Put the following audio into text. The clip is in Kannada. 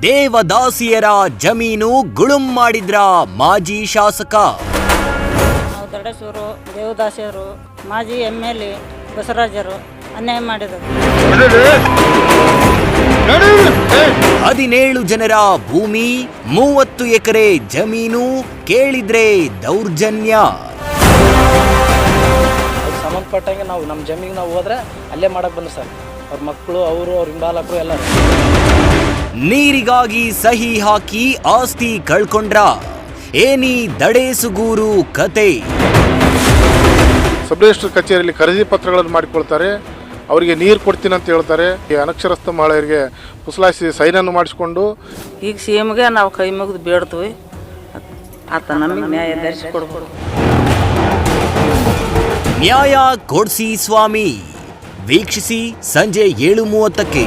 ದೇವದಾಸಿಯರ ಜಮೀನು ಗುಳುಂ ಮಾಡಿದ್ರ ಮಾಜಿ ಶಾಸಕ. ನಾವು ದಡಸೂರು ದೇವದಾಸಿಯರು ಮಾಜಿ MLA ಬಸವರಾಜರು ಅನ್ಯಾಯ ಮಾಡಿದರು. 17 ಜನರ ಭೂಮಿ 30 ಎಕರೆ ಜಮೀನು ಕೇಳಿದ್ರೆ ದೌರ್ಜನ್ಯ. ಸಂಬಂಧಪಟ್ಟಂಗೆ ನಾವು ನಮ್ಮ ಜಮೀನಿಗೆ ನಾವು ಹೋದ್ರೆ ಅಲ್ಲೇ ಮಾಡಕ್ ಬಂದು ಸರ್, ಅವ್ರ ಮಕ್ಕಳು ಅವರು ಅವ್ರ ಹಿಂಬಾಲಕರು ಎಲ್ಲ. ನೀರಿಗಾಗಿ ಸಹಿ ಹಾಕಿ ಆಸ್ತಿ ಕಳ್ಕೊಂಡ್ರ ಏನಿ ದಡೇಸುಗೂರು ಕತೆ. ಸಬ್ ರಿಜಿಸ್ಟರ್ ಕಚೇರಿಯಲ್ಲಿ ಖರೀದಿ ಪತ್ರಗಳನ್ನು ಮಾಡಿಕೊಳ್ತಾರೆ, ಅವರಿಗೆ ನೀರು ಕೊಡ್ತೀನಿ ಅಂತ ಹೇಳ್ತಾರೆ. ಈ ಅನಕ್ಷರಸ್ಥ ಮಹಿಳೆಯರಿಗೆ ಪುಸಲಾಯಿಸಿ ಸೈನನ್ನು ಮಾಡಿಸಿಕೊಂಡು ಈಗ CMಗೆ ನಾವು ಕೈ ಮುಗಿದು ಬೇಡ್ತೀವಿ, ಆತ ನಮಗೆ ನ್ಯಾಯ ಧರಿಸಿಕೊಡ್ಬೋದು. ನ್ಯಾಯ ಕೊಡ್ಸಿ ಸ್ವಾಮಿ. ವೀಕ್ಷಿಸಿ ಸಂಜೆ 7:30ಕ್ಕೆ.